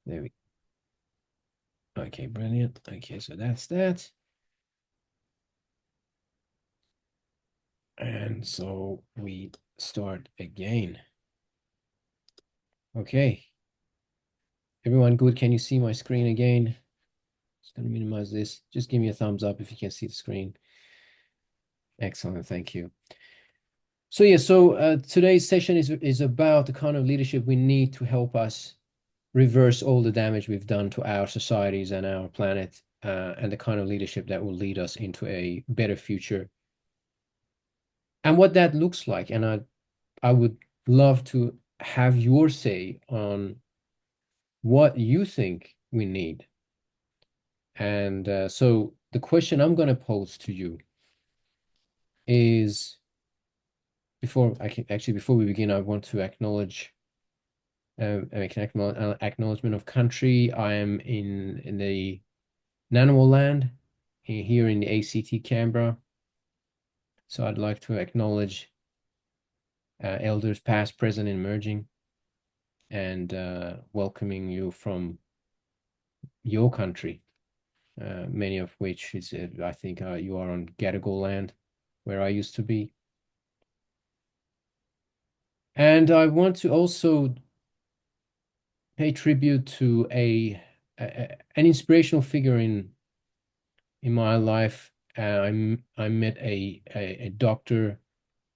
There we Okay, brilliant. Okay, so that's that. And so we start again. Okay. Everyone good? Can you see my screen again? Just gonna minimize this. Just give me a thumbs up if you can see the screen. Excellent, thank you. So yeah, today's session is about the kind of leadership we need to help us reverse all the damage we've done to our societies and our planet, and the kind of leadership that will lead us into a better future. And what that looks like. And I would love to have your say on what you think we need. And so the question I'm going to pose to you is, before we begin, I want to acknowledge make an acknowledgement of country. I am in the Ngunnawal land here in the ACT Canberra. So I'd like to acknowledge elders past, present, and emerging, and welcoming you from your country, many of which is, I think, you are on Gadigal land, where I used to be. And I want to also pay tribute to an inspirational figure in my life. I met a doctor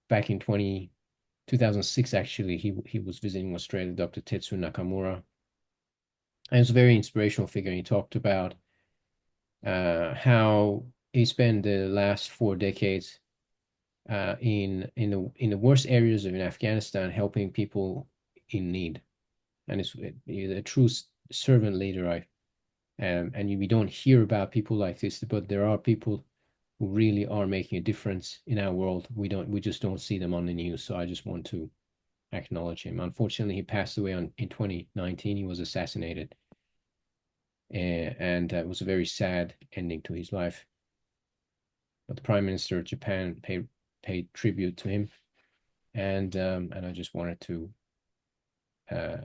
back in 2006. Actually, he was visiting Australia, Dr. Tetsu Nakamura. And it's a very inspirational figure. He talked about how he spent the last 4 decades in the worst areas of in Afghanistan, helping people in need, and he's a true servant leader. We don't hear about people like this, but there are people who really are making a difference in our world. We just don't see them on the news. So I just want to acknowledge him. Unfortunately, he passed away in 2019. He was assassinated, and it was a very sad ending to his life. But the Prime Minister of Japan paid tribute to him, and I just wanted to uh,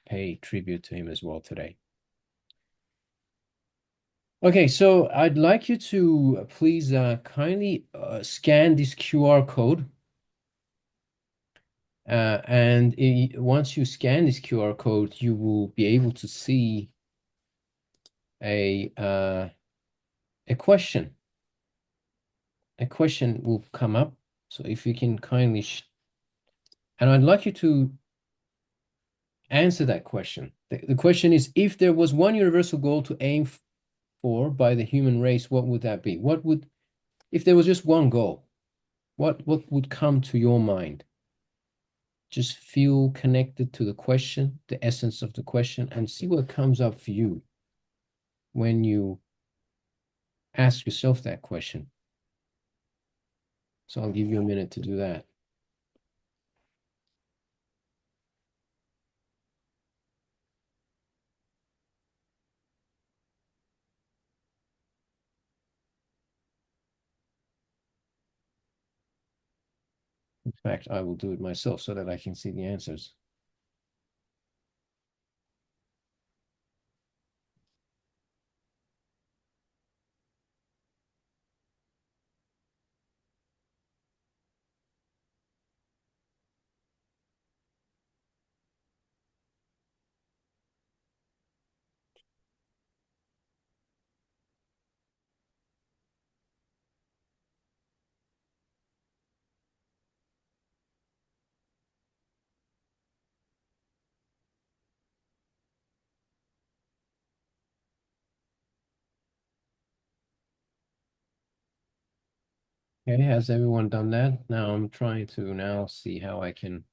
pay tribute to him as well today. Okay, so I'd like you to please kindly scan this QR code. And once you scan this QR code, you will be able to see a uh, a question. A question will come up. So if you can kindly, and I'd like you to answer that question. The question is, if there was one universal goal to aim for by the human race, what would that be? If there was just one goal, what would come to your mind? Just feel connected to the question, the essence of the question, and see what comes up for you when you ask yourself that question. So I'll give you a minute to do that. In fact, I will do it myself so that I can see the answers. Okay, has everyone done that? Now I'm trying to now see how I can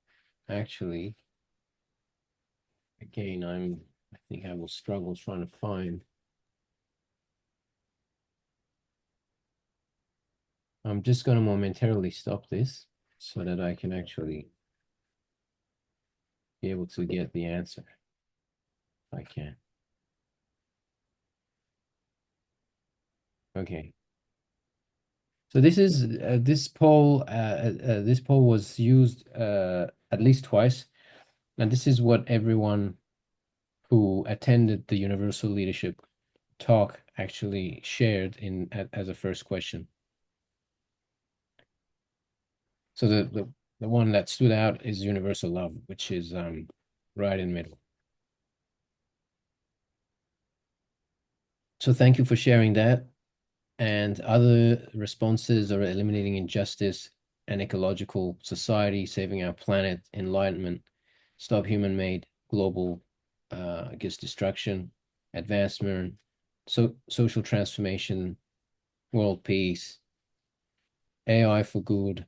actually, again, I think I will struggle trying to find. I'm just going to momentarily stop this so that I can actually be able to get the answer if I can. Okay. So this poll was used at least twice, and this is what everyone who attended the Universal Leadership talk actually shared as a first question. So the one that stood out is universal love, which is right in the middle. So thank you for sharing that. And other responses are eliminating injustice and ecological society, saving our planet, enlightenment, stop human-made global destruction, advancement, social transformation, world peace, AI for good,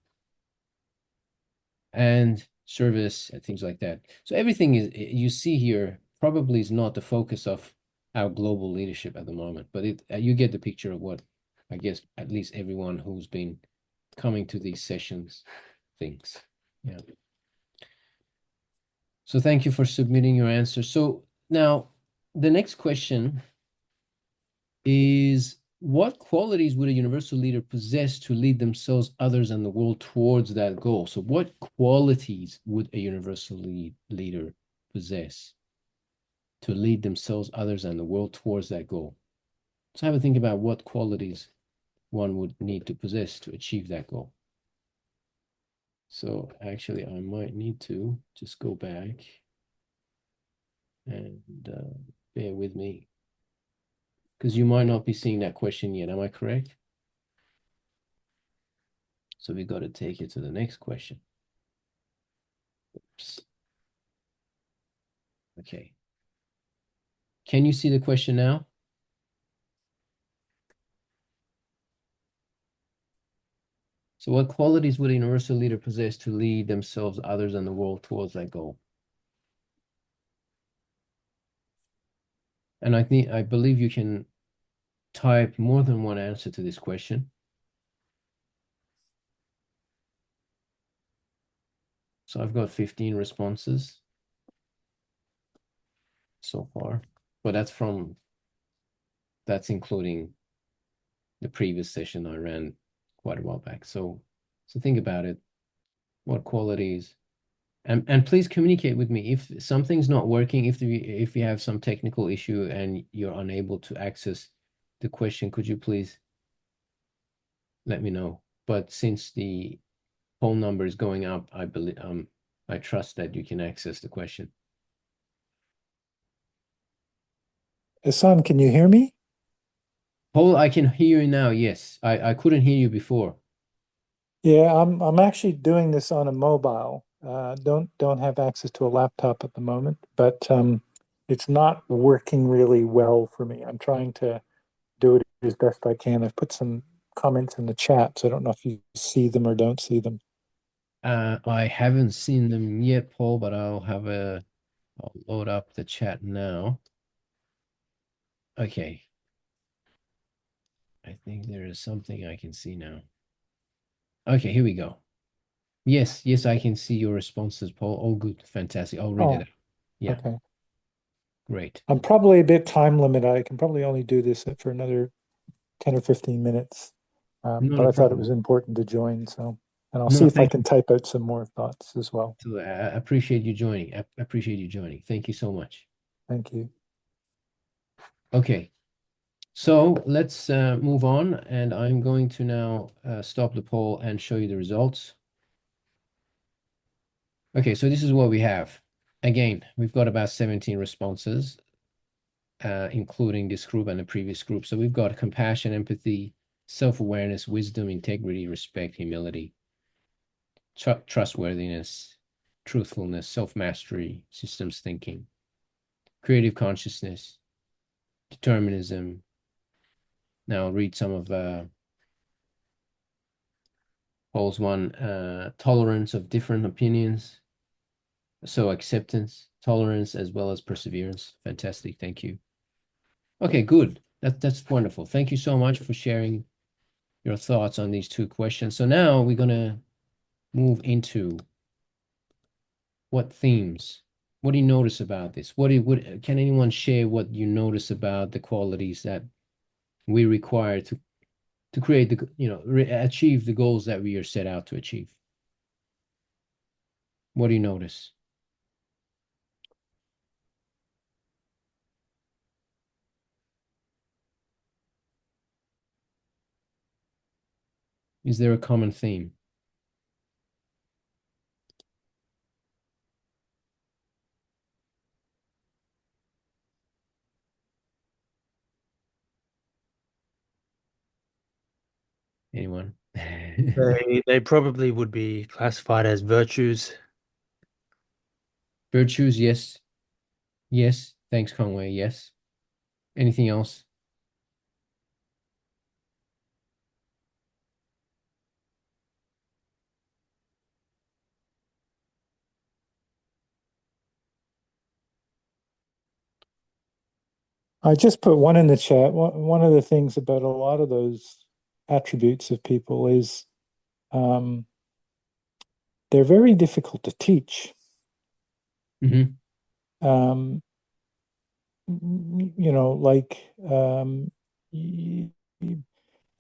and service and things like that. So everything is you see here probably is not the focus of our global leadership at the moment, but you get the picture of what I guess at least everyone who's been coming to these sessions thinks. Yeah. So thank you for submitting your answer. So now the next question is, what qualities would a universal leader possess to lead themselves, others, and the world towards that goal? So what qualities would a universal leader possess to lead themselves, others, and the world towards that goal? So have a think about what qualities one would need to possess to achieve that goal. So actually, I might need to just go back and bear with me, because you might not be seeing that question yet. Am I correct? So we got to take it to the next question. Oops. Okay. Can you see the question now? So what qualities would a universal leader possess to lead themselves, others, and the world towards that goal? And I believe you can type more than one answer to this question. So I've got 15 responses so far, but that's including the previous session I ran quite a while back. So think about it. What qualities? And please communicate with me if something's not working, if you have some technical issue and you're unable to access the question, could you please let me know? But since the phone number is going up, I trust that you can access the question. Hassan, can you hear me? Paul, I can hear you now. Yes, I couldn't hear you before. Yeah, I'm actually doing this on a mobile. Don't have access to a laptop at the moment, but it's not working really well for me. I'm trying to do it as best I can. I've put some comments in the chat, so I don't know if you see them or don't see them. I haven't seen them yet, Paul, but I'll load up the chat now. Okay. I think there is something I can see now. Okay, here we go. Yes, I can see your responses, Paul. All good, fantastic. I'll read it Oh, out. Yeah, okay. great. I'm probably a bit time limited. I can probably only do this for another 10 or 15 minutes. Not But a I thought it problem. was important to join, and I'll see No, if I thank can you. type out some more thoughts as well. So I appreciate you joining. I appreciate you joining. Thank you so much. Thank you. Okay, so let's move on, and I'm going to now stop the poll and show you the results. Okay, so this is what we have. Again, we've got about 17 responses, including this group and the previous group. So we've got compassion, empathy, self-awareness, wisdom, integrity, respect, humility, trustworthiness, truthfulness, self-mastery, systems thinking, creative consciousness, determinism. Now I'll read some of Paul's one, tolerance of different opinions. So acceptance, tolerance, as well as perseverance. Fantastic. Thank you. Okay, good. That's wonderful. Thank you so much for sharing your thoughts on these two questions. So now we're gonna move into what themes. What do you notice about this? Can anyone share what you notice about the qualities that we require to create achieve the goals that we are set out to achieve? What do you notice? Is there a common theme? Anyone? They probably would be classified as virtues. Virtues, yes. Yes. Thanks, Conway. Yes. Anything else? I just put one in the chat. One of the things about a lot of those attributes of people is um, they're very difficult to teach. Hmm. Um, like you,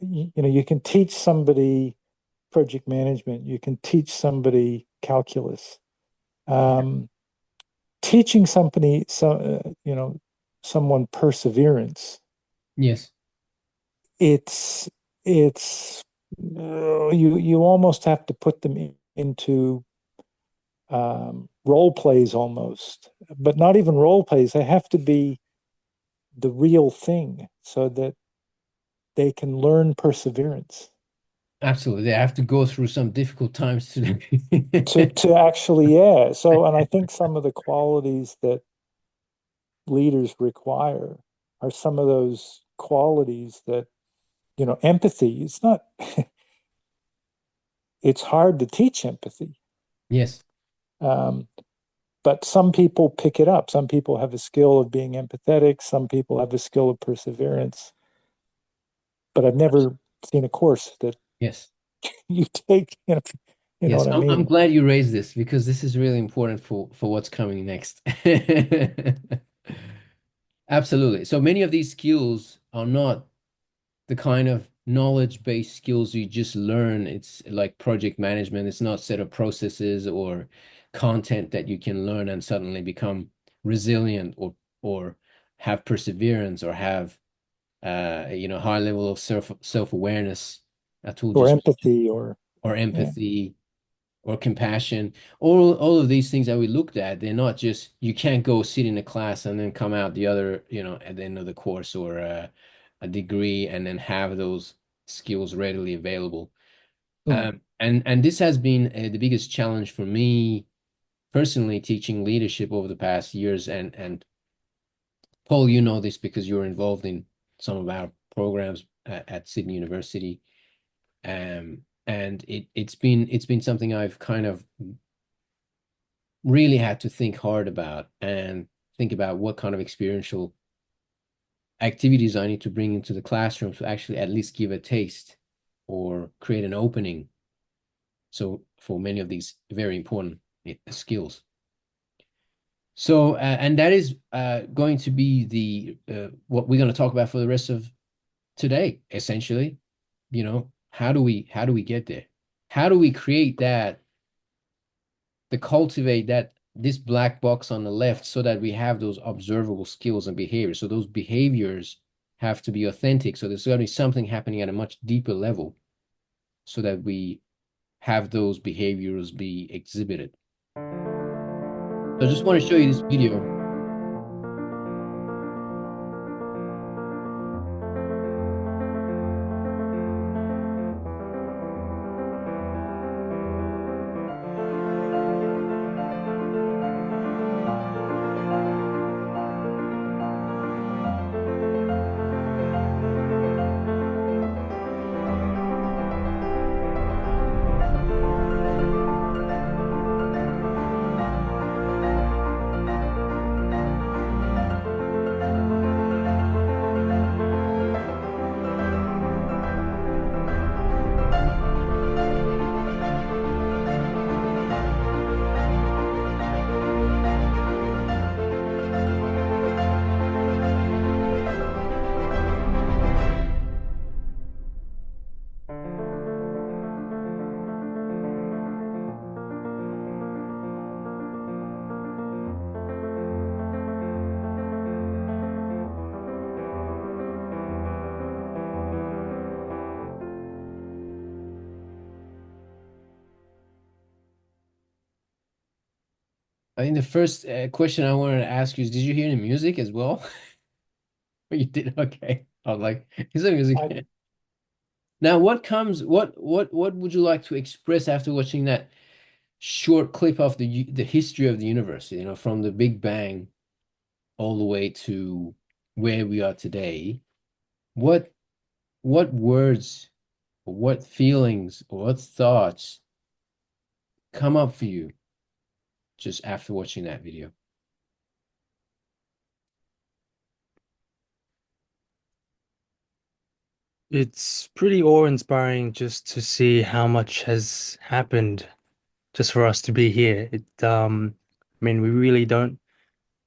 you can teach somebody project management, you can teach somebody calculus. Um, Teaching somebody, someone perseverance, Yes. it's it's you almost have to put them into role plays almost, but not even role plays. They have to be the real thing so that they can learn perseverance Absolutely. They have to go through some difficult times to to actually, yeah. So, and I think some of the qualities that leaders require are some of those qualities that, empathy. It's not. It's hard to teach empathy. Yes. Um, but some people pick it up. Some people have a skill of being empathetic. Some people have a skill of perseverance. But I've never seen a course that Yes. you take. You know Yes. what I I'm mean? glad you raised this because this is really important for what's coming next. Absolutely. So many of these skills are not the kind of knowledge-based skills you just learn. It's like project management. It's not set of processes or content that you can learn and suddenly become resilient or have perseverance or have high level of self-awareness. That tool Or just empathy, or or yeah. empathy or compassion. All of these things that we looked at, they're not just you can't go sit in a class and then come out the other, at the end of the course or a degree and then have those skills readily available. Hmm. And this has been the biggest challenge for me personally teaching leadership over the past years. And Paul, you know this because you're involved in some of our programs at Sydney University. And it's been something I've kind of really had to think hard about and think about what kind of experiential activities I need to bring into the classroom to actually at least give a taste or create an opening. So for many of these very important skills. So and that is going to be the what we're going to talk about for the rest of today, essentially. How do we get there? How do we create that to cultivate that this black box on the left so that we have those observable skills and behaviors. So those behaviors have to be authentic. So there's got to be something happening at a much deeper level so that we have those behaviors be exhibited. So I just want to show you this video. I think the first question I wanted to ask you is, did you hear the music as well? Oh, you did? Okay. I was like, is there I music? Now, what would you like to express after watching that short clip of the history of the universe, from the Big Bang all the way to where we are today? What what words, or what feelings, or what thoughts come up for you just after watching that video? It's pretty awe-inspiring just to see how much has happened just for us to be here. I mean, we really don't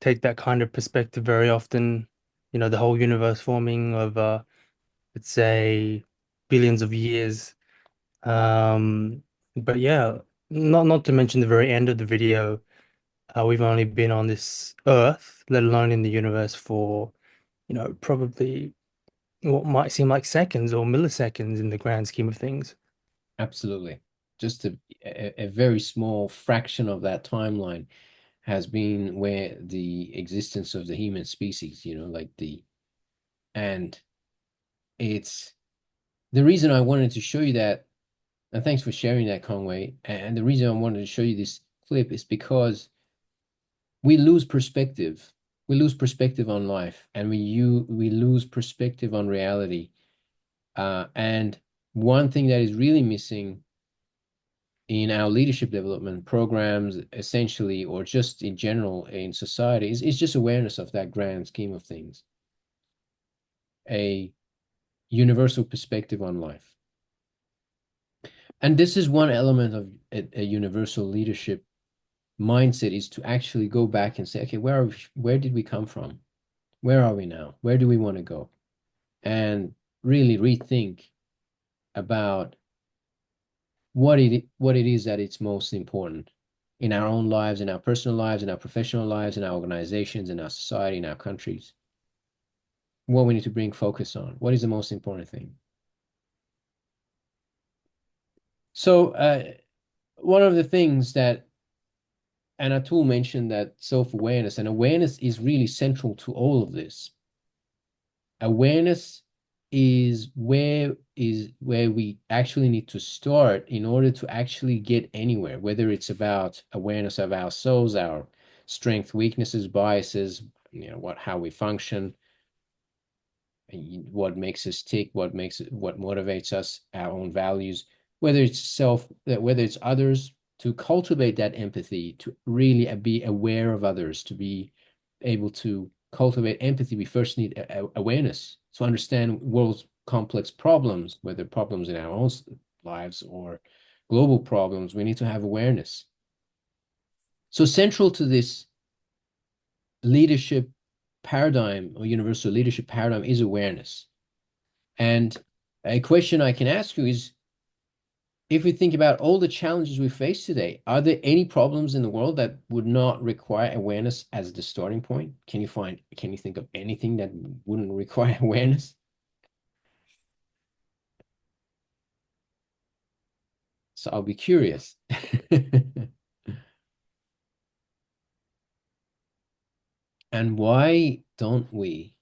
take that kind of perspective very often. You know, the whole universe forming of let's say billions of years. Um, but yeah, not to mention the very end of the video, we've only been on this Earth, let alone in the universe for, probably what might seem like seconds or milliseconds in the grand scheme of things. Absolutely. Just a very small fraction of that timeline has been where the existence of the human species, and it's the reason I wanted to show you that, and thanks for sharing that, Conway. And the reason I wanted to show you this clip is because we lose perspective. We lose perspective on life, and we lose perspective on reality. And one thing that is really missing in our leadership development programs, essentially, or just in general in society, is just awareness of that grand scheme of things, a universal perspective on life. And this is one element of a universal leadership mindset, is to actually go back and say, okay, where did we come from? Where are we now? Where do we want to go? And really rethink about what it is that it's most important in our own lives, in our personal lives, in our professional lives, in our organizations, in our society, in our countries. What we need to bring focus on. What is the most important thing? So, one of the things that Anatol mentioned, that self-awareness, and awareness is really central to all of this. Awareness is where we actually need to start in order to actually get anywhere, whether it's about awareness of ourselves, our strength, weaknesses, biases, how we function, what makes us tick, what motivates us, our own values, whether it's others, to cultivate that empathy, to really be aware of others, to be able to cultivate empathy. We first need awareness to understand world's complex problems, whether problems in our own lives or global problems. We need to have awareness. So central to this leadership paradigm, or universal leadership paradigm, is awareness. And a question I can ask you is, if we think about all the challenges we face today, are there any problems in the world that would not require awareness as the starting point? Can you think of anything that wouldn't require awareness? So I'll be curious. And why don't we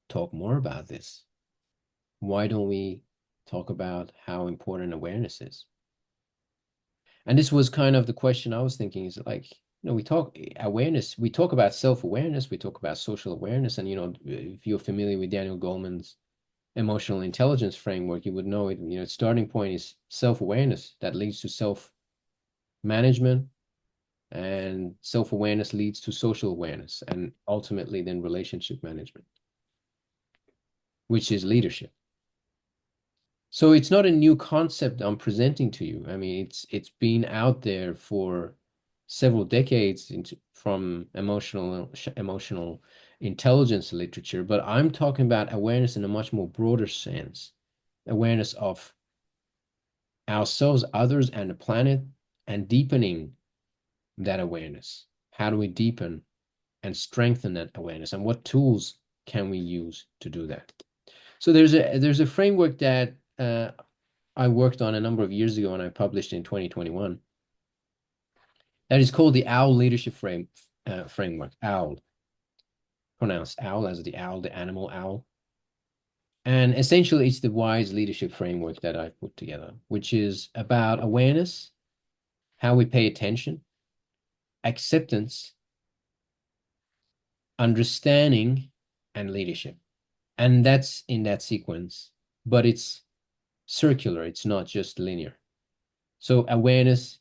talk more about this? Why don't we talk about how important awareness is? And this was kind of the question I was thinking, is like, we talk awareness, we talk about self-awareness, we talk about social awareness. And, if you're familiar with Daniel Goleman's emotional intelligence framework, you would know it, starting point is self-awareness that leads to self-management, and self-awareness leads to social awareness, and ultimately then relationship management, which is leadership. So it's not a new concept I'm presenting to you. I mean, it's been out there for several decades from emotional intelligence literature, but I'm talking about awareness in a much more broader sense. Awareness of ourselves, others, and the planet, and deepening that awareness. How do we deepen and strengthen that awareness, and what tools can we use to do that? So there's a framework that I worked on a number of years ago, and I published in 2021. That is called the OWL Leadership Framework. OWL, pronounced owl as the owl, the animal owl. And essentially, it's the wise leadership framework that I've put together, which is about awareness, how we pay attention, acceptance, understanding, and leadership. And that's in that sequence, but it's circular, it's not just linear. So awareness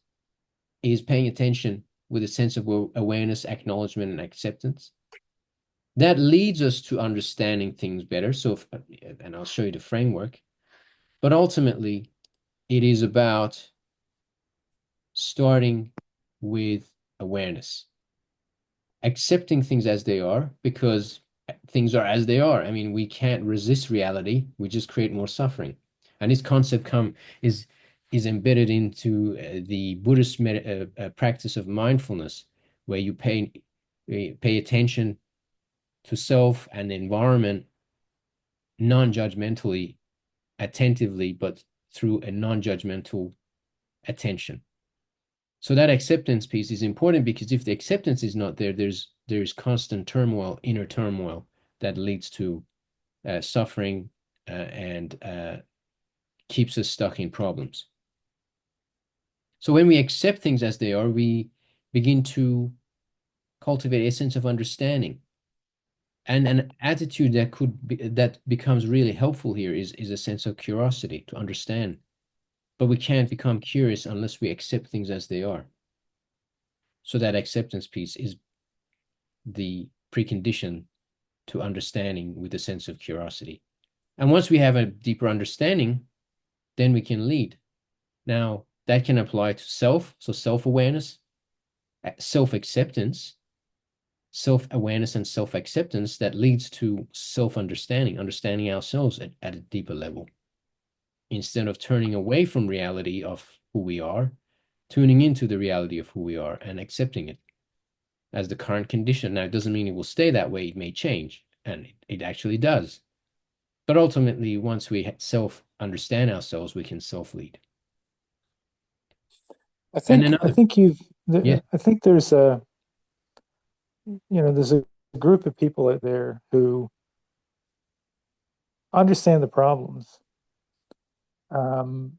is paying attention with a sense of awareness, acknowledgement, and acceptance. That leads us to understanding things better. So, and I'll show you the framework, but ultimately, it is about starting with awareness, accepting things as they are because things are as they are. I mean, we can't resist reality. We just create more suffering. And this concept is embedded into the Buddhist practice of mindfulness, where you pay attention to self and the environment non-judgmentally, attentively, but through a non-judgmental attention. So that acceptance piece is important because if the acceptance is not there, there's constant turmoil, inner turmoil that leads to suffering and keeps us stuck in problems. So when we accept things as they are, we begin to cultivate a sense of understanding. And an attitude that becomes really helpful here is a sense of curiosity to understand. But we can't become curious unless we accept things as they are. So that acceptance piece is the precondition to understanding with a sense of curiosity. And once we have a deeper understanding, then we can lead. Now, that can apply to self, so self-awareness, self-acceptance, self-awareness and self-acceptance that leads to self-understanding, understanding ourselves at a deeper level. Instead of turning away from reality of who we are, tuning into the reality of who we are and accepting it as the current condition. Now, it doesn't mean it will stay that way. It may change, and it actually does. But ultimately, once we self-understand ourselves, we can self-lead. And I another, think yes, I think there's there's a group of people out there who understand the problems,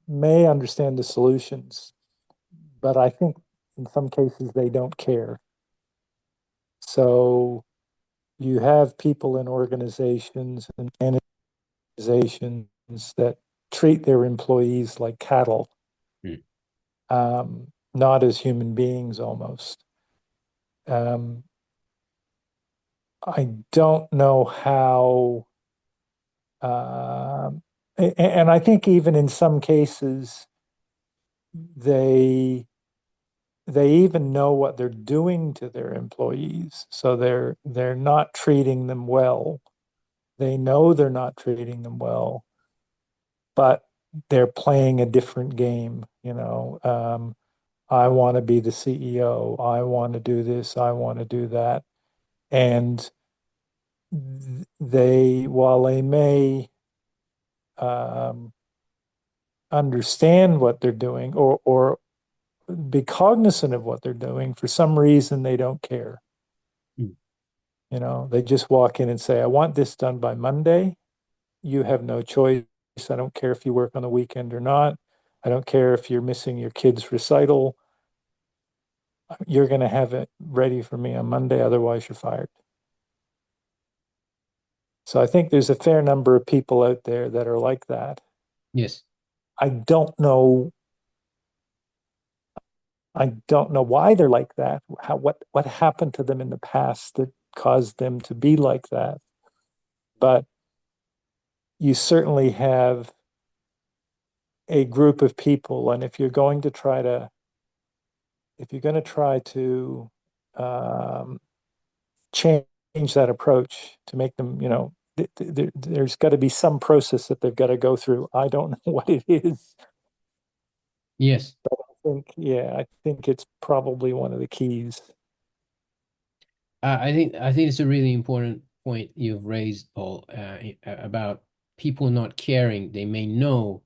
may understand the solutions, but I think in some cases they don't care. So you have people in organizations and organizations that treat their employees like cattle, mm, not as human beings almost. Um, I don't know how, um, and I think even in some cases, they they even know what they're doing to their employees, so they're not treating them well. They know they're not treating them well, but they're playing a different game. I want to be the CEO. I want to do this. I want to do that. And while they may um, understand what they're doing or be cognizant of what they're doing, for some reason they don't care. mm, They just walk in and say, I want this done by Monday. You have no choice. I don't care if you work on the weekend or not. I don't care if you're missing your kid's recital. You're going to have it ready for me on Monday. Otherwise, you're fired. So I think there's a fair number of people out there that are like that. yes, I don't know. I don't know why they're like that. What happened to them in the past that caused them to be like that? But you certainly have a group of people, and if you're going to try to um, change that approach to make them, there's got to be some process that they've got to go through. I don't know what it is. yes. I think it's probably one of the keys. I think it's a really important point you've raised, Paul, about people not caring. They may know,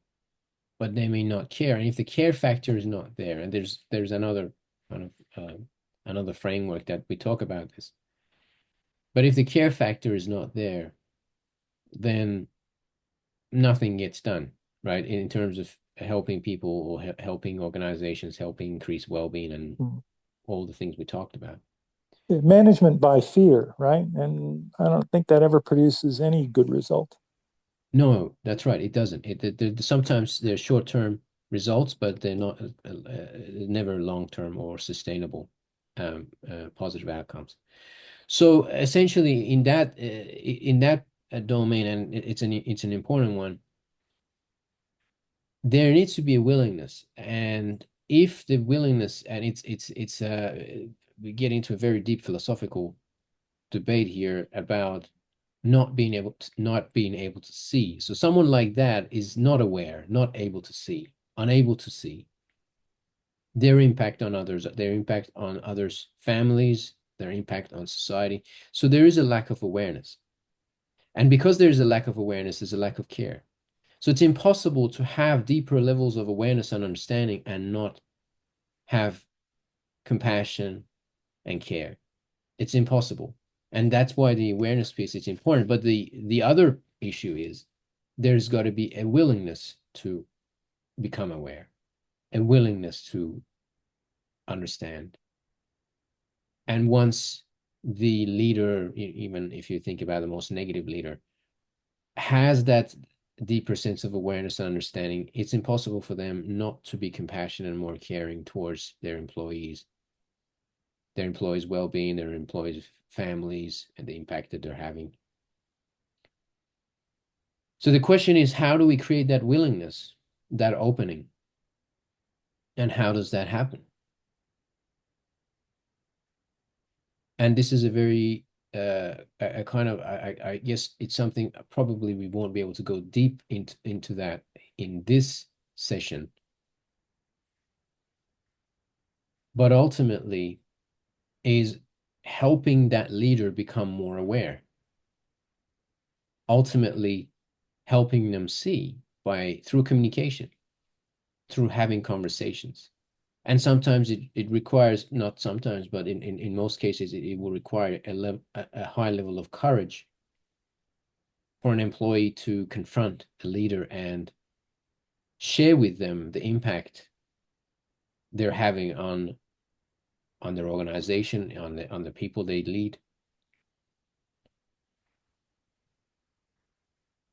but they may not care. And if the care factor is not there, and there's another kind of another framework that we talk about this. But if the care factor is not there, then nothing gets done, right? In terms of helping people or helping organizations, helping increase well-being and Mm. all the things we talked about. Management by fear, right? And I don't think that ever produces any good result. No, that's right. It doesn't. Sometimes they're short-term results, but they're not never long-term or sustainable positive outcomes. So essentially, in that domain, and it's an important one, there needs to be a willingness, and if the willingness, and it's we get into a very deep philosophical debate here about not being able to see. So someone like that is not aware, not able to see, unable to see their impact on others, their impact on others' families, their impact on society. So there is a lack of awareness. And because there is a lack of awareness, there's a lack of care. So it's impossible to have deeper levels of awareness and understanding and not have compassion and care. It's impossible. And that's why the awareness piece is important. But the other issue is there's got to be a willingness to become aware, a willingness to understand. And once the leader, even if you think about the most negative leader, has that deeper sense of awareness and understanding, it's impossible for them not to be compassionate and more caring towards their employees' well-being, their employees' families, and the impact that they're having. So the question is, how do we create that willingness, that opening, and how does that happen? And this is a very a kind of I guess it's something probably we won't be able to go deep into that in this session, but ultimately is helping that leader become more aware, ultimately helping them see through communication, through having conversations. And sometimes it requires, not sometimes, but in most cases, it will require a high level of courage for an employee to confront a leader and share with them the impact they're having on their organization, on the people they lead.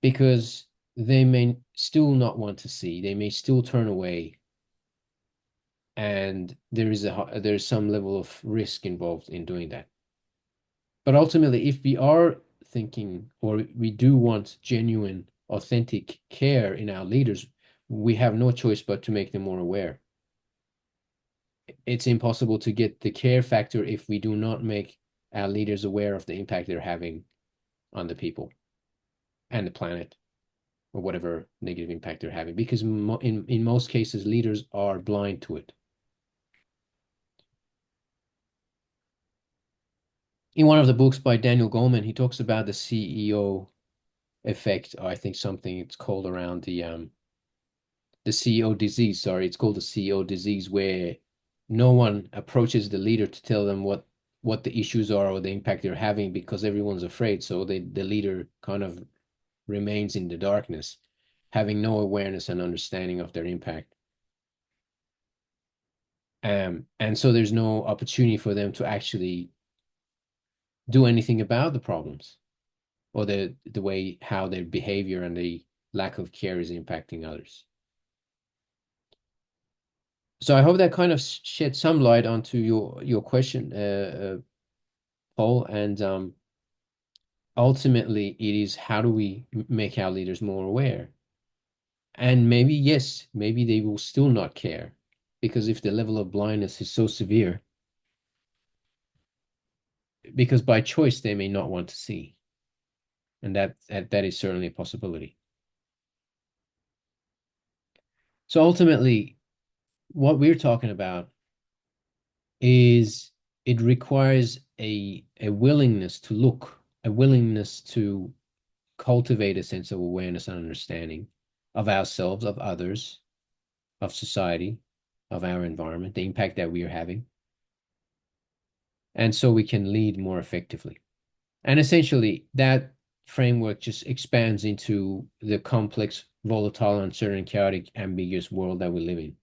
Because they may still not want to see, they may still turn away, and there's some level of risk involved in doing that. But ultimately, if we are thinking, or we do want genuine, authentic care in our leaders, we have no choice but to make them more aware. It's impossible to get the care factor if we do not make our leaders aware of the impact they're having on the people and the planet, or whatever negative impact they're having, because in most cases, leaders are blind to it. In one of the books by Daniel Goleman, he talks about the CEO effect. I think something it's called around the CEO disease. Sorry, it's called the CEO disease, where no one approaches the leader to tell them what the issues are or the impact they're having, because everyone's afraid. So the leader kind of remains in the darkness, having no awareness and understanding of their impact. And so there's no opportunity for them to actually do anything about the problems, or the way how their behavior and the lack of care is impacting others. So I hope that kind of shed some light onto your question, Paul. And ultimately, it is, how do we make our leaders more aware? And maybe, yes, maybe they will still not care, because if the level of blindness is so severe, because by choice they may not want to see, and that is certainly a possibility. So ultimately, what we're talking about is, it requires a willingness to look, a willingness to cultivate a sense of awareness and understanding of ourselves, of others, of society, of our environment, the impact that we are having. and so we can lead more effectively. And essentially, that framework just expands into the complex, volatile, uncertain, chaotic, ambiguous world that we live in.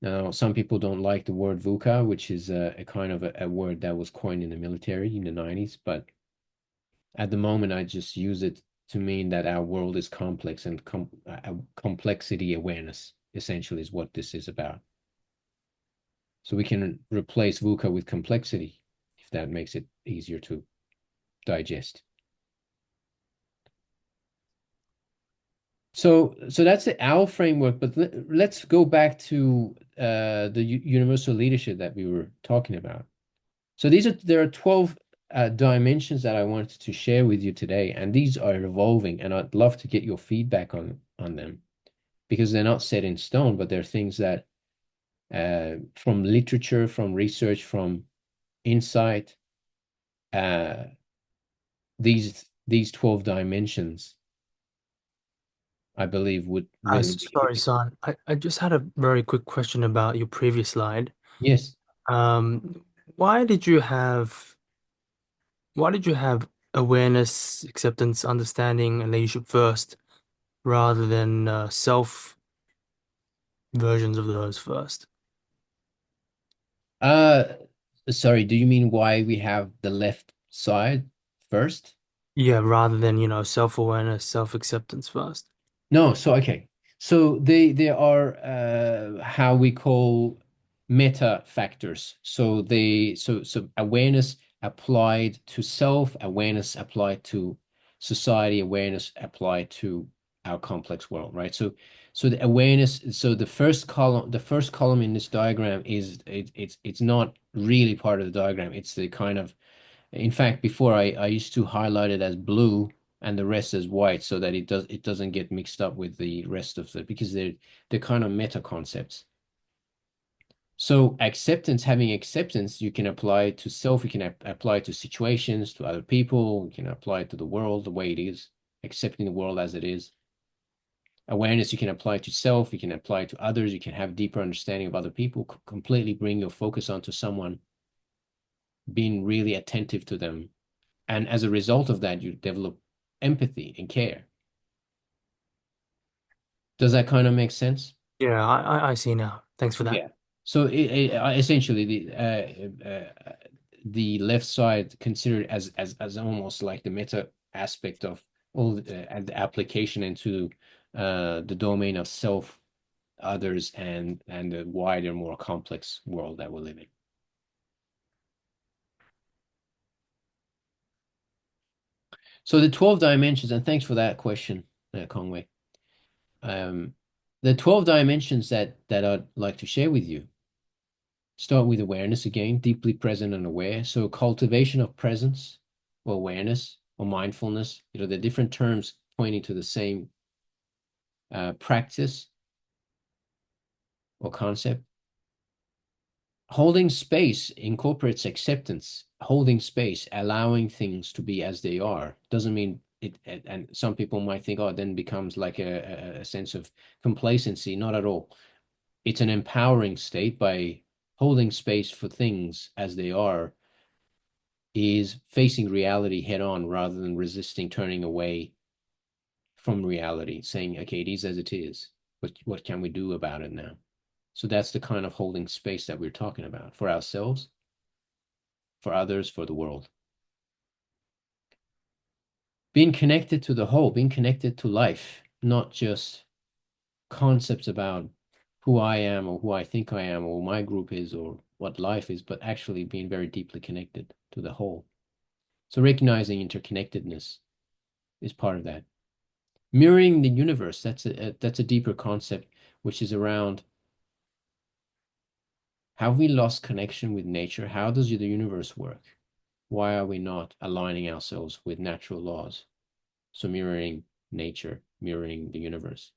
Now, some people don't like the word VUCA, which is a kind of a word that was coined in the military in the 90s, but at the moment, I just use it to mean that our world is complex, and complexity awareness essentially is what this is about. So we can replace VUCA with complexity, if that makes it easier to digest. So that's the OWL framework, but let's go back to the universal leadership that we were talking about. So there are 12 dimensions that I wanted to share with you today, and these are evolving, and I'd love to get your feedback on them, because they're not set in stone, but they're things that from literature, from research, from insight, uh, these 12 dimensions, I believe, would really make a Sorry, difference. son. I just had a very quick question about your previous slide. Yes. Um, why did you have why did you have awareness, acceptance, understanding, and leadership first rather than self versions of those first? Uh, Sorry, do you mean why we have the left side first? Yeah, rather than, self-awareness, self-acceptance first. No, so okay. So they are how we call meta factors. So awareness applied to self, awareness applied to society, awareness applied to our complex world, right? So the awareness, so the first column in this diagram is it's not really part of the diagram. It's the kind of, in fact, before I used to highlight it as blue and the rest as white, so that it doesn't get mixed up with the rest of the, because they're kind of meta concepts. So acceptance, having acceptance, you can apply it to self, you can apply it to situations, to other people, you can apply it to the world the way it is, accepting the world as it is. Awareness, you can apply it to self, you can apply it to others, you can have deeper understanding of other people, completely bring your focus onto someone, being really attentive to them. And as a result of that, you develop empathy and care. Does that kind of make sense? Yeah, I see now. Thanks for that. Yeah. So essentially, the left side considered as almost like the meta aspect of all and the application into the domain of self, others, and the wider, more complex world that we're living. So the 12 dimensions, and thanks for that question, Conway. Um, the 12 dimensions that I'd like to share with you start with awareness again, deeply present and aware. So cultivation of presence or awareness or mindfulness, the different terms pointing to the same practice or concept. Holding space incorporates acceptance. Holding space, allowing things to be as they are, doesn't mean it, and some people might think, oh, it then becomes like a sense of complacency. Not at all. It's an empowering state. By holding space for things as they are, is facing reality head on rather than resisting, turning away from reality, saying, okay, it is as it is. What can we do about it now? So that's the kind of holding space that we're talking about for ourselves, for others, for the world. Being connected to the whole, being connected to life, not just concepts about who I am or who I think I am or who my group is or what life is, but actually being very deeply connected to the whole. So recognizing interconnectedness is part of that. Mirroring the universe, that's a deeper concept, which is around, have we lost connection with nature? How does the universe work? Why are we not aligning ourselves with natural laws? So mirroring nature, mirroring the universe.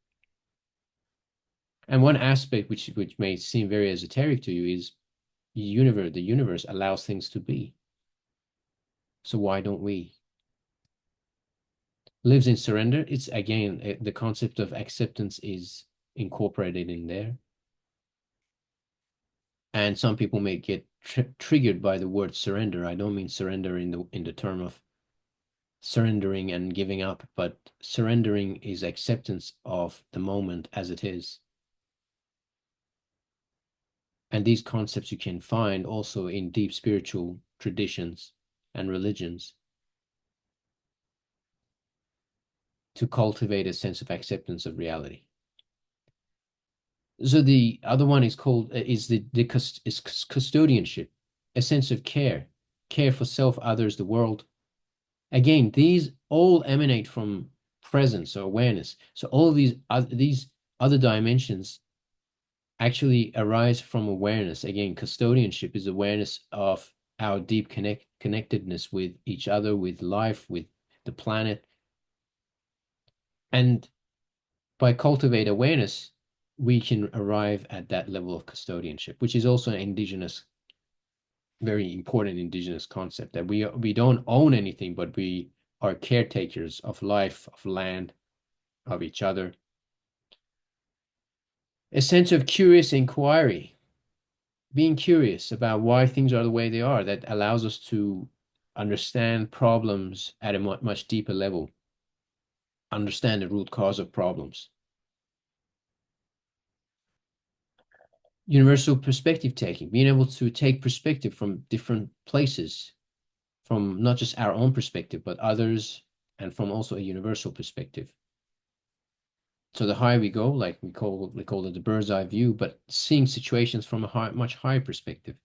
And one aspect which may seem very esoteric to you is the universe allows things to be. So why don't we? Lives in surrender. It's again the concept of acceptance is incorporated in there. And some people may get triggered by the word surrender. I don't mean surrender in the term of surrendering and giving up, but surrendering is acceptance of the moment as it is. And these concepts you can find also in deep spiritual traditions and religions to cultivate a sense of acceptance of reality. So the other one is called is custodianship, a sense of care, care for self, others, the world. Again, these all emanate from presence or awareness. So all of these other dimensions actually arise from awareness. Again, custodianship is awareness of our deep connectedness with each other, with life, with the planet. And by cultivate awareness, we can arrive at that level of custodianship, which is also an indigenous, very important indigenous concept, that we don't own anything, but we are caretakers of life, of land, of each other. A sense of curious inquiry, being curious about why things are the way they are, that allows us to understand problems at a much deeper level, understand the root cause of problems. Universal perspective taking, being able to take perspective from different places, from not just our own perspective, but others, and from also a universal perspective. So the higher we go, like we call it the bird's eye view, but seeing situations from a much higher perspective,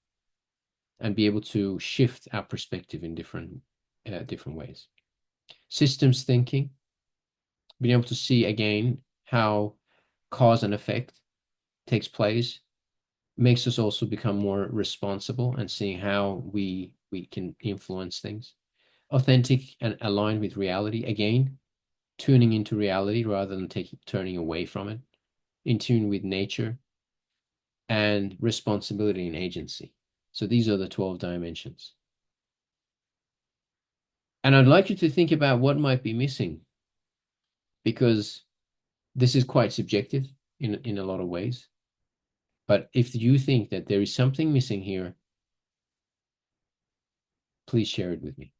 and be able to shift our perspective in different ways. Systems thinking, being able to see again how cause and effect takes place, makes us also become more responsible and seeing how we can influence things. Authentic and aligned with reality, again, tuning into reality rather than turning away from it, in tune with nature, and responsibility and agency. So these are the 12 dimensions. And I'd like you to think about what might be missing, because this is quite subjective in a lot of ways. But if you think that there is something missing here, please share it with me.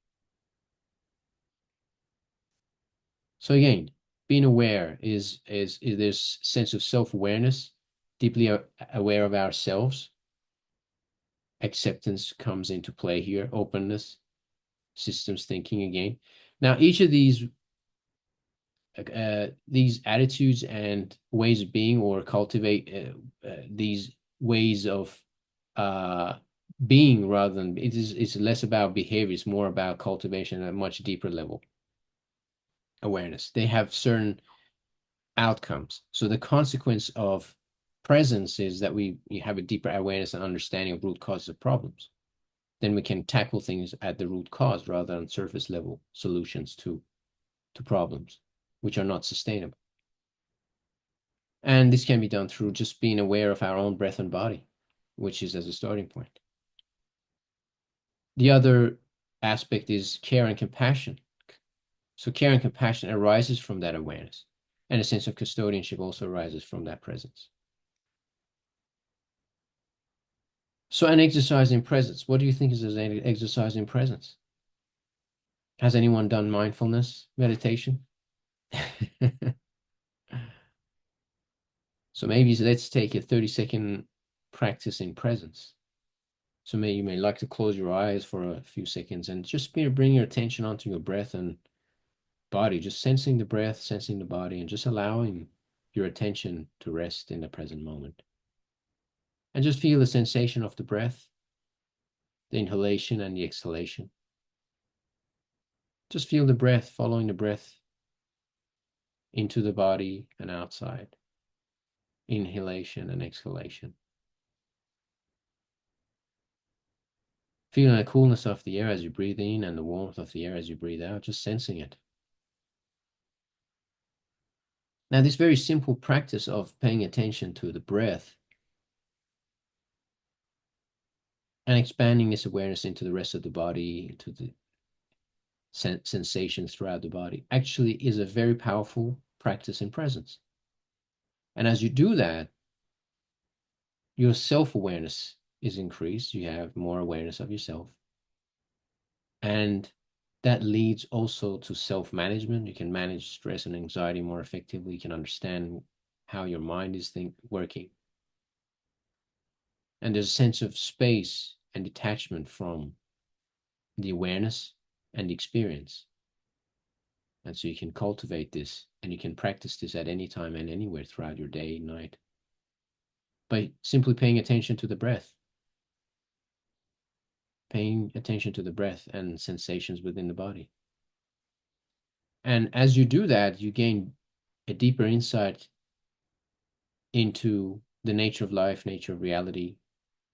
So again, being aware is this sense of self-awareness, deeply aware of ourselves. Acceptance comes into play here, openness, systems thinking again. Now, each of these attitudes and ways of being, or cultivate these ways of being, rather than it's less about behavior, it's more about cultivation at a much deeper level. Awareness. They have certain outcomes. So the consequence of presence is that we have a deeper awareness and understanding of root causes of problems. Then we can tackle things at the root cause rather than surface level solutions to problems, which are not sustainable. And this can be done through just being aware of our own breath and body, which is as a starting point. The other aspect is care and compassion. So care and compassion arises from that awareness, and a sense of custodianship also arises from that presence. So an exercise in presence. What do you think is an exercise in presence? Has anyone done mindfulness meditation? So maybe let's take a 30-second practice in presence. So you may like to close your eyes for a few seconds and just bring your attention onto your breath and body, just sensing the breath, sensing the body, and just allowing your attention to rest in the present moment. And just feel the sensation of the breath, the inhalation and the exhalation. Just feel the breath, following the breath into the body and outside. Inhalation and exhalation. Feeling the coolness of the air as you breathe in and the warmth of the air as you breathe out, just sensing it. Now, this very simple practice of paying attention to the breath and expanding this awareness into the rest of the body, into the sensations throughout the body, actually is a very powerful practice in presence. And as you do that, your self-awareness is increased. You have more awareness of yourself. And that leads also to self-management. You can manage stress and anxiety more effectively. You can understand how your mind is working. And there's a sense of space and detachment from the awareness and the experience. And so you can cultivate this, and you can practice this at any time and anywhere throughout your day, night, by simply paying attention to the breath, paying attention to the breath and sensations within the body. And as you do that, you gain a deeper insight into the nature of life, nature of reality,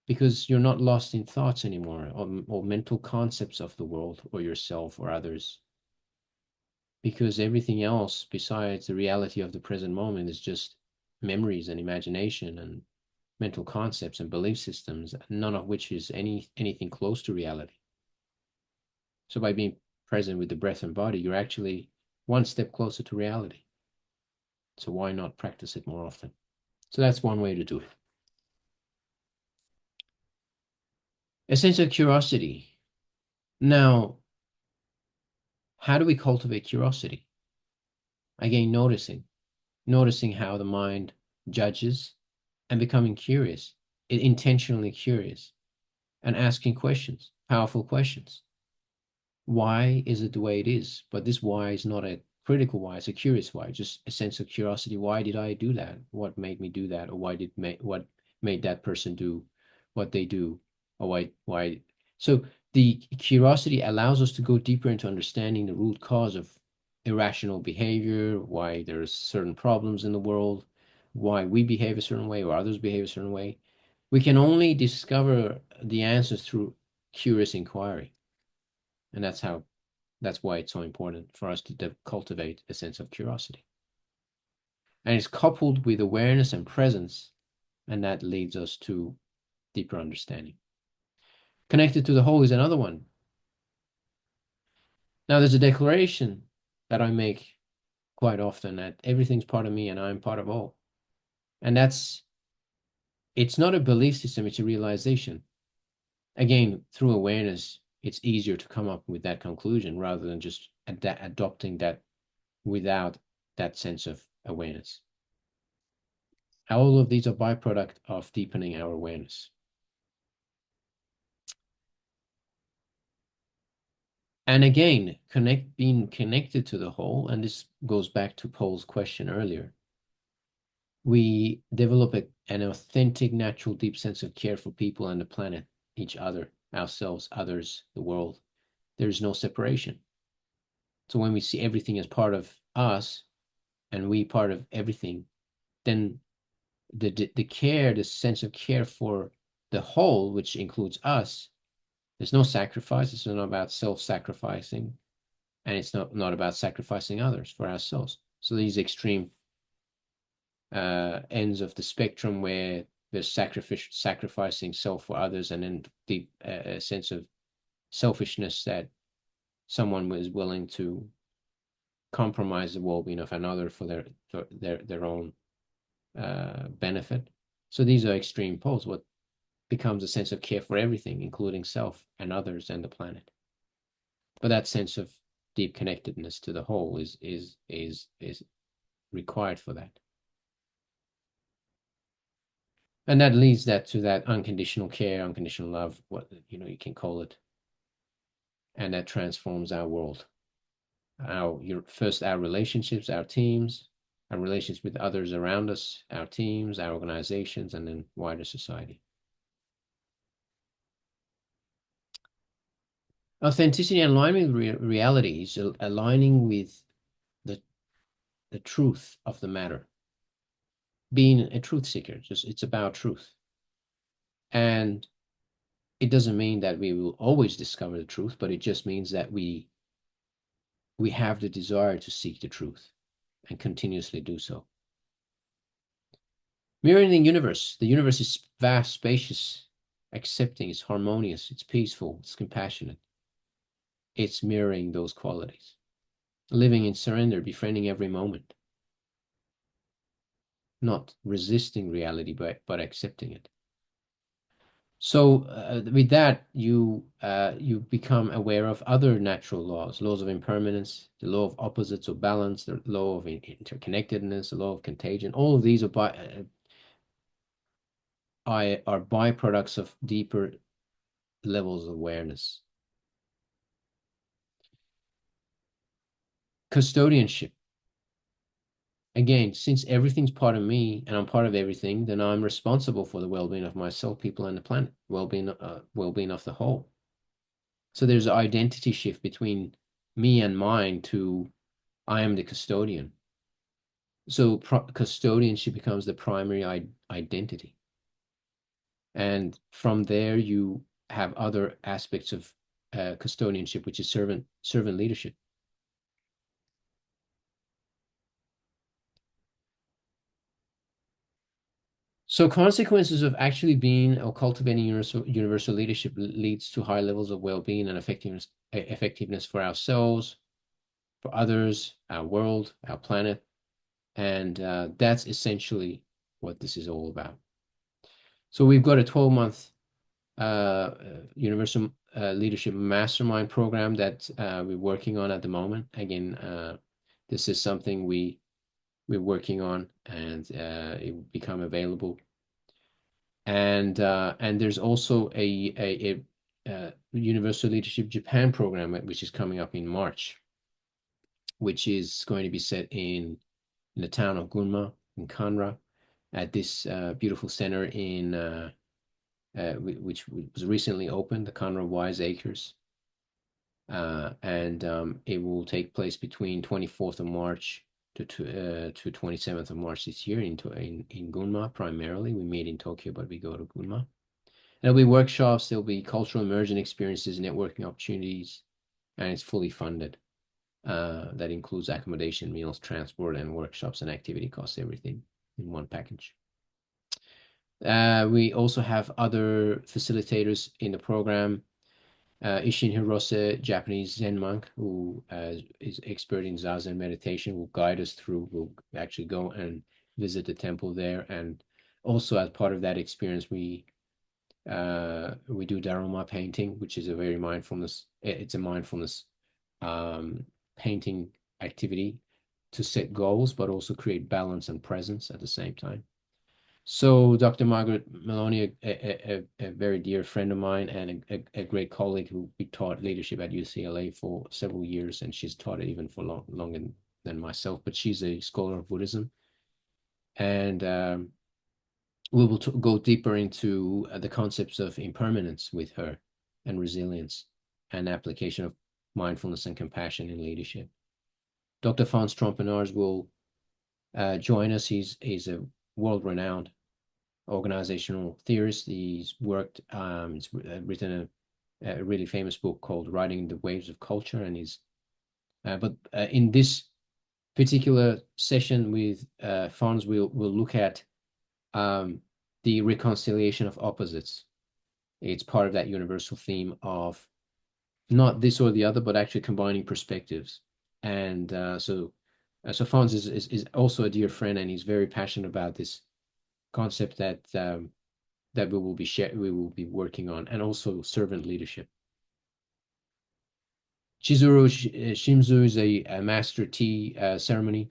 because you're not lost in thoughts anymore, or mental concepts of the world or yourself or others. Because everything else besides the reality of the present moment is just memories and imagination and mental concepts and belief systems, none of which is anything close to reality. So by being present with the breath and body, you're actually one step closer to reality. So why not practice it more often? So that's one way to do it. A sense of curiosity. Now, how do we cultivate curiosity? Again, noticing how the mind judges and becoming curious, intentionally curious, and asking questions, powerful questions. Why is it the way it is? But this why is not a critical why, it's a curious why, just a sense of curiosity. Why did I do that? What made me do that? Or what made that person do what they do? Or why? So the curiosity allows us to go deeper into understanding the root cause of irrational behavior, why there's certain problems in the world, why we behave a certain way or others behave a certain way. We can only discover the answers through curious inquiry. And that's why it's so important for us to cultivate a sense of curiosity. And it's coupled with awareness and presence, and that leads us to deeper understanding. Connected to the whole is another one. Now, there's a declaration that I make quite often, that everything's part of me and I'm part of all. And it's not a belief system, it's a realization. Again, through awareness, it's easier to come up with that conclusion rather than just adopting that without that sense of awareness. All of these are byproduct of deepening our awareness. And again, being connected to the whole, and this goes back to Paul's question earlier, we develop an authentic, natural, deep sense of care for people and the planet, each other, ourselves, others, the world. There's no separation. So when we see everything as part of us and we part of everything, then the care, the sense of care for the whole, which includes us, there's no sacrifice. It's not about self-sacrificing, and it's not about sacrificing others for ourselves. So these extreme ends of the spectrum where there's sacrificing self for others, and then deep sense of selfishness that someone was willing to compromise the well-being of another for their own benefit. So these are extreme poles. What becomes a sense of care for everything, including self and others and the planet. But that sense of deep connectedness to the whole is required for that. And that leads to that unconditional care, unconditional love, what you can call it. And that transforms our world. First our relationships, our teams, our relations with others around us, our teams, our organizations, and then wider society. Authenticity and alignment with reality is aligning with the truth of the matter. Being a truth seeker, it's about truth. And it doesn't mean that we will always discover the truth, but it just means that we have the desire to seek the truth and continuously do so. Mirroring the universe is vast, spacious, accepting, it's harmonious, it's peaceful, it's compassionate. It's mirroring those qualities. Living in surrender, befriending every moment. Not resisting reality, but accepting it. So with that, you become aware of other natural laws, laws of impermanence, the law of opposites or balance, the law of interconnectedness, the law of contagion. All of these are byproducts of deeper levels of awareness. Custodianship. Again, since everything's part of me and I'm part of everything, then I'm responsible for the well-being of myself, people, and the planet, well-being of the whole. So there's an identity shift between me and mine to I am the custodian. So custodianship becomes the primary identity. And from there, you have other aspects of custodianship, which is servant leadership. So consequences of actually being or cultivating universal leadership leads to high levels of well-being and effectiveness for ourselves, for others, our world, our planet. And that's essentially what this is all about. So we've got a 12-month Universal Leadership Mastermind program that we're working on at the moment. Again, this is something we're working on, and it will become available. And there's also a Universal Leadership Japan program which is coming up in March, which is going to be set in the town of Gunma in Kanra at this beautiful center in which was recently opened, the Conroe Wise Acres. And it will take place between 24th of March to 27th of March this year in Gunma primarily. We meet in Tokyo, but we go to Gunma. There'll be workshops, there'll be cultural immersion experiences, networking opportunities, and it's fully funded. That includes accommodation, meals, transport, and workshops and activity costs, everything in one package. We also have other facilitators in the program. Ishin Hirose, Japanese Zen monk who is expert in Zazen meditation, will guide us through. We'll actually go and visit the temple there. And also as part of that experience, we do Daruma painting, which is a very mindfulness. It's a mindfulness painting activity to set goals, but also create balance and presence at the same time. So Dr. Margaret Maloney, a very dear friend of mine and a great colleague who we taught leadership at UCLA for several years, and she's taught it even for longer than myself, but she's a scholar of Buddhism. And we will go deeper into the concepts of impermanence with her and resilience and application of mindfulness and compassion in leadership. Dr. Fons Trompenaars will join us. He's a world-renowned organizational theorist. He's worked, he's written a really famous book called Riding the Waves of Culture. And he's, but in this particular session with Fons, we'll look at the reconciliation of opposites. It's part of that universal theme of not this or the other, but actually combining perspectives. And so Fons is also a dear friend, and he's very passionate about this concept that we will be working on, and also servant leadership. Chizuru Shimzu is a master tea ceremony.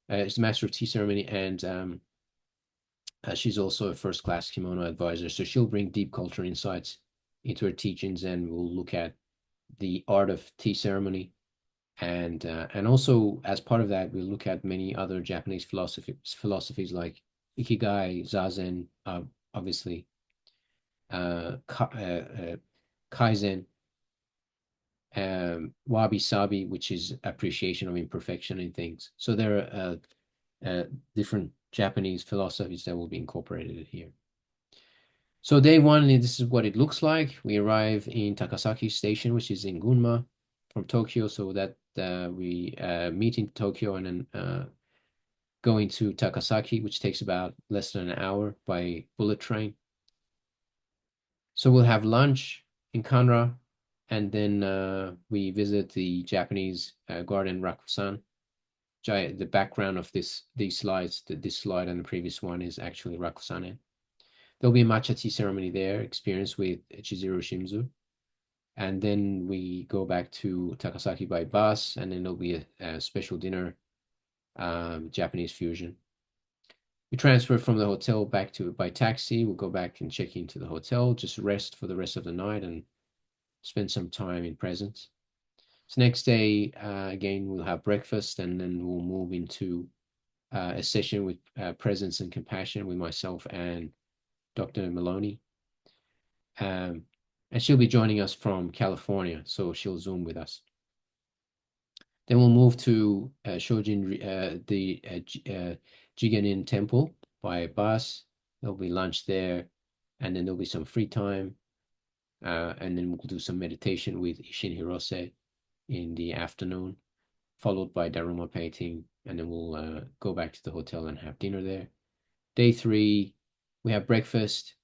It's a master of tea ceremony, and she's also a first-class kimono advisor. So she'll bring deep culture insights into her teachings, and we'll look at the art of tea ceremony. And also as part of that, we'll look at many other Japanese philosophies like Ikigai, Zazen, obviously, Kaizen, Wabi Sabi, which is appreciation of imperfection in things. So there are different Japanese philosophies that will be incorporated here. So day one, this is what it looks like. We arrive in Takasaki Station, which is in Gunma from Tokyo. So that we meet in Tokyo and then going to Takasaki, which takes about less than an hour by bullet train. So we'll have lunch in Kanra, and then we visit the Japanese garden Rakusan. The background of these slides, this slide and the previous one is actually Rakusan. There'll be a matcha tea ceremony there, experience with Chizuru Shimizu. And then we go back to Takasaki by bus, and then there'll be a special dinner, Japanese fusion. We transfer from the hotel back to by taxi. We'll go back and check into the hotel, just rest for the rest of the night and spend some time in presence. So next day, again, we'll have breakfast, and then we'll move into a session with presence and compassion with myself and Dr. Maloney. And she'll be joining us from California, so she'll Zoom with us. Then we'll move to Shojin, the Jigenin Temple by bus. There'll be lunch there, and then there'll be some free time. And then we'll do some meditation with Ishin Hirose in the afternoon, followed by Daruma painting, and then we'll go back to the hotel and have dinner there. Day 3, we have breakfast,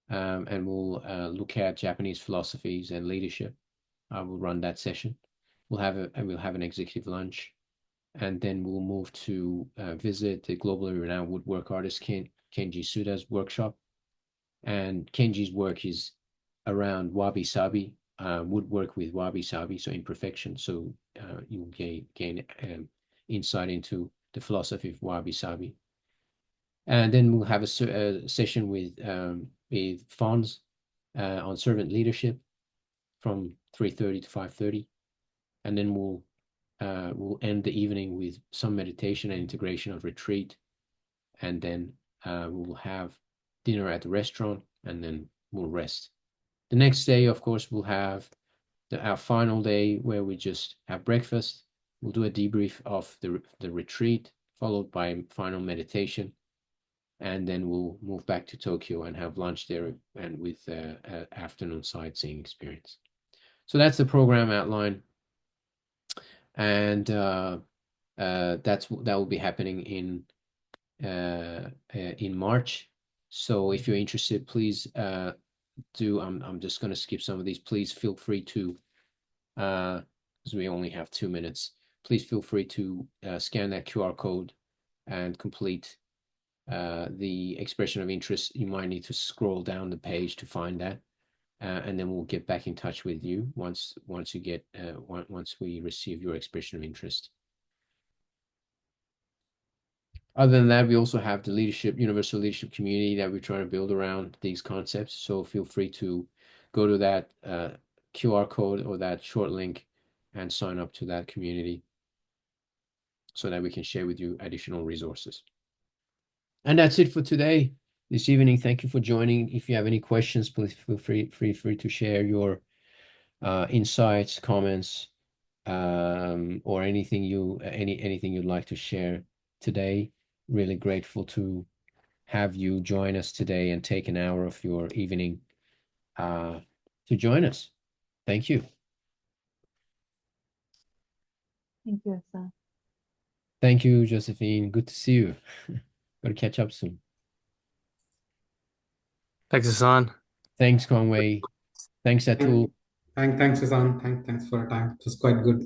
and we'll look at Japanese philosophies and leadership. We'll run that session. We'll have an executive lunch, and then we'll move to visit the globally renowned woodwork artist Kenji Suda's workshop. And Kenji's work is around wabi-sabi, woodwork with wabi-sabi, so imperfection. So you'll gain insight into the philosophy of wabi-sabi. And then we'll have a session with Fons on servant leadership from 3:30 to 5:30. And then we'll end the evening with some meditation and integration of retreat. And then we'll have dinner at the restaurant, and then we'll rest. The next day, of course, we'll have our final day where we just have breakfast. We'll do a debrief of the retreat, followed by final meditation. And then we'll move back to Tokyo and have lunch there, and with an afternoon sightseeing experience. So that's the program outline. And that will be happening in March. So if you're interested, please I'm just going to skip some of these. Please feel free to, because we only have 2 minutes, please feel free to scan that QR code and complete the expression of interest. You might need to scroll down the page to find that. And then we'll get back in touch with you once we receive your expression of interest. Other than that, we also have the universal leadership community that we're trying to build around these concepts. So feel free to go to that QR code or that short link and sign up to that community so that we can share with you additional resources. And that's it for today, this evening. Thank you for joining. If you have any questions, please feel free to share your insights, comments, or anything you'd like to share today. Really grateful to have you join us today and take an hour of your evening to join us. Thank you. Thank you, Hassan. Thank you, Josephine. Good to see you. Got to catch up soon. Thanks, Hassan. Thanks, Conway. Thanks, Atul. Thanks, Susan. Thanks for your time. It was quite good.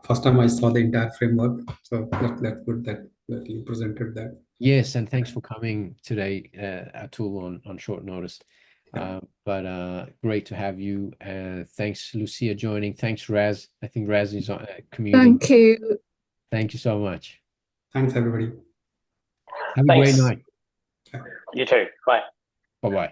First time I saw the entire framework, so that's good that you presented that. Yes, and thanks for coming today, Atul, on short notice. But great to have you. Thanks, Lucia, joining. Thanks, Raz. I think Raz is commuting. Thank you. Thank you so much. Thanks, everybody. Have a great night. You too. Bye. Bye-bye.